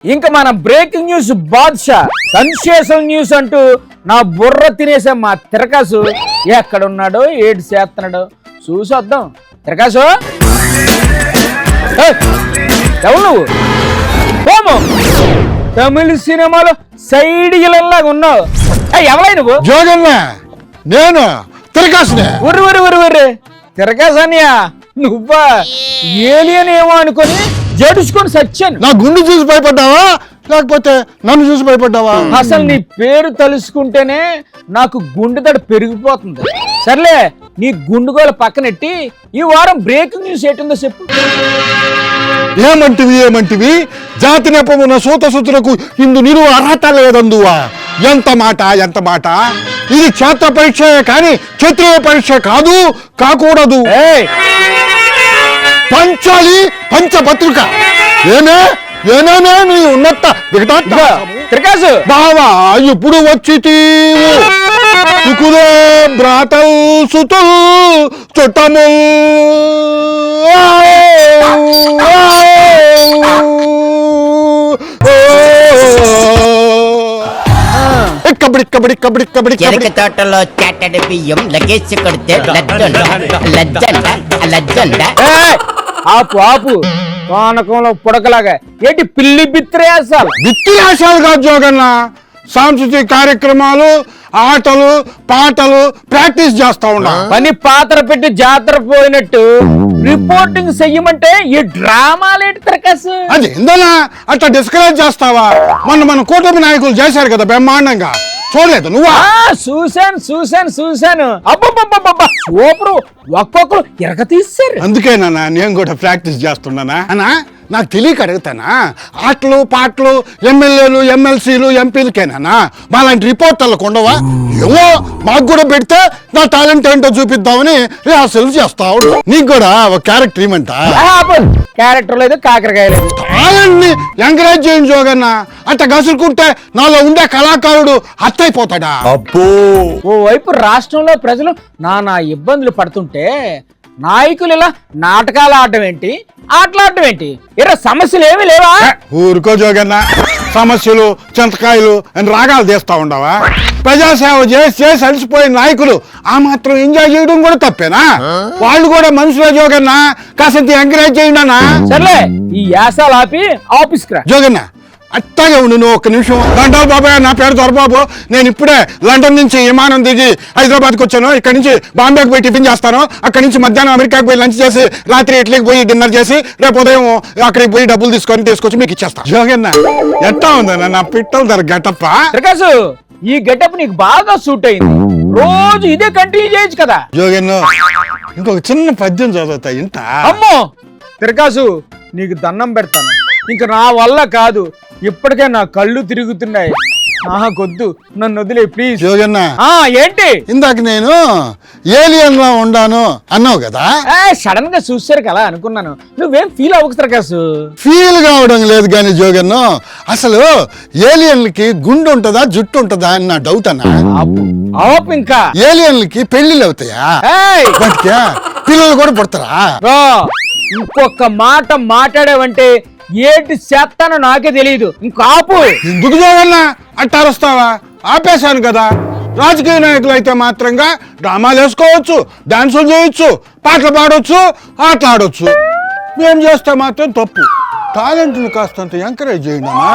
ఇంకా మన breaking news Baadshah sensational news అంటూ నా బుర్ర తినేసే మా తిరకాసు ఎక్కడున్నాడో ఏడు చేస్తున్నాడో చూసొద్దాం. తిరకాసు ఎవరు నువ్వు? పోము తమిళ సినిమాలో సైడ్ ఇలాగా ఉన్నావు. ఎవరై నువ్వు? జోగన్న నేను తిరకాసునే. ఉర్రి ఉర్రి ఉర్రి ఉర్రి తిరకాసనియా నువ్వా? ఏలియన్ ఏమో అనుకొని జడుచుకొని సచ్చాను. నా గుండు చూసి భయపడ్డావా లేకపోతే నన్ను చూసి భయపడ్డావా? అసలు నీ పేరు తలుసుకుంటేనే నాకు గుండె దడ పెరిగిపోతుంది. సర్లే నీ గుండుగోల పక్కనెట్టి ఈ వారం బ్రేకింగ్ న్యూస్ ఏంటుందో చెప్పు. ఏమంటివి జాతి నెపమున సూత సుతులకు ఇందు నిలువ అర్హత లేదందువా. ఎంత మాట. ఇది క్షేత్ర పరీక్ష కానీ క్షత్రియ పరీక్ష కాదు, కాకూడదు. పంచాలి పంచపత్రిక ఏనేనే నీ ఉన్నట్ట తిరకాసు బావా ఇప్పుడు వచ్చి తుకుదే బ్రాతల్ సుతుల్ చుట్టము కబడి చెరుకు తోటలో చెట్టడి బియ్యం లగేసి కొడితే లజ్జండ ఆపు పానకంలో పుడకలాగా ఏంటి పిల్లి బిత్రేసాలు కాదు జోగన్న. సాంస్కృతిక కార్యక్రమాలు ఆటలు పాటలు ప్రాక్టీస్ చేస్తా ఉన్నా. పని పాత్ర పెట్టి జాతర పోయినట్టు రిపోర్టింగ్ చెయ్యమంటే ఈ డ్రామాలేంటి తిరకాసు? అది ఏందన్నా అట్లా డిస్కరేజ్ చేస్తావా? మన కూటమి నాయకులు చేశారు కదా బ్రహ్మాండంగా, చూడలేదు నువ్వా? చూశాను అబ్బబ్బబ్బబ్బ సూపరు. ఒక్కొక్కరు ఎరగ తీశారు. అందుకేనా నేను కూడా ప్రాక్టీస్ చేస్తున్నానా అన్నా. నాకు తెలియక అడుగుతానా? ఆటలు పాటలు ఎమ్మెల్యేలు ఎమ్మెల్సీలు ఎంపీలకేనా మాలాంటి రిపోర్టర్లకు ఉండవా? ఏమో మాకు కూడా పెడితే నా టాలెంట్ ఏంటో చూపిద్దామని రిహార్సల్ చేస్తావు. నీకు కూడా ఒక క్యారెక్టర్ ఇవ్వమంట. క్యారెక్టర్ లేదు కాకరకాయ లేదు. టాలెంట్ ని ఎంకరేజ్ చేయండి జోగన్న. అట్ట గసురుకుంటే నాలో ఉండే కళాకారుడు హత్యైపోతాడా? అబ్బో ఓవైపు రాష్ట్రంలో ప్రజలు నానా ఇబ్బందులు పడుతుంటే నాయకులు ఇలా నాటకాలు ఆడటం ఏంటి, ఆటలాడటం ఏంటి? ఇరా సమస్యలు ఏమీ లేవా? ఊరుకో జోగన్న. సమస్యలు చింతకాయలు అని రాగాలు తీస్తా ఉండవా? ప్రజాసేవ చేసి అలసిపోయిన నాయకులు ఆ మాత్రం ఎంజాయ్ చేయడం కూడా తప్పేనా? వాళ్ళు కూడా మనుషులే జోగన్న. కాసంత ఎంకరేజ్ చేయండి అన్నా. సర్లే ఈ యాసాలు ఆపి ఆఫీస్కి రా. జోగన్న అట్టాగే ఉండు నువ్వు ఒక్క నిమిషం. దండాలు బాబాయ్, నా పేరు దొరబాబు. నేను ఇప్పుడే లండన్ నుంచి విమానం దిగి హైదరాబాద్కి వచ్చాను. ఇక్కడ నుంచి బాంబేకి పోయి టిఫిన్ చేస్తాను. అక్కడి నుంచి మధ్యాహ్నం అమెరికాకి పోయి లంచ్ చేసి రాత్రి ఇట్లీకి పోయి డిన్నర్ చేసి రేపు ఉదయం అక్కడికి పోయి డబ్బులు తీసుకొచ్చి మీకు ఇచ్చేస్తా. జోగన్న ఎట్టా ఉందన్న నా పిట్టల ధర గెటప్ప? తిరకాసు ఈ గెటప్ నీకు బాగా సూట్ అయింది. రోజు ఇదే కంటిన్యూ చేయొచ్చు కదా. జోగన్న ఇంకొక చిన్న పద్యం చదువుతా ఇంత. అమ్మో తిరకాసు నీకు దండం పెడతాను. ఇంక నా వల్ల కాదు. ఇప్పటికే నా కళ్ళు తిరుగుతున్నాయి. నాకొద్దు, నన్ను వదిలే ప్లీజ్. జోగన్న ఏంటి? ఇందాక నేను ఏలియన్ లా ఉండాను అన్నావు కదా. సడన్ గా చూసారు కదా అనుకున్నాను. నువ్వేం ఫీల్ అవ్వకు తిరకాసు. ఫీల్ కావడం లేదు కానీ జోగన్న, అసలు ఏలియన్లకి గుండు ఉంటదా జుట్టు ఉంటదా అని నా డౌట్ అన్నా. ఇంకా ఏలియన్లకి పెళ్లిళ్ళు అవుతాయా? బతికా పిల్లలు కూడా పుడతారా? ఇంకొక మాట మాట్లాడావంటే ఏంటి చేస్తానో నాకే తెలియదు. ఇంకాపు. ఎందుకు జోగన్నా అట్టారొస్తావా? ఆపేశాను కదా. రాజకీయ నాయకులు అయితే మాత్రంగా డ్రామాలు వేసుకోవచ్చు, డాన్సులు చేయొచ్చు, పాటలు పాడవచ్చు, ఆటలు ఆడవచ్చు. మేము చేస్తే మాత్రం తప్పు. టాలెంట్ని కాస్తంత ఎంకరేజ్ చేయండి అమ్మా.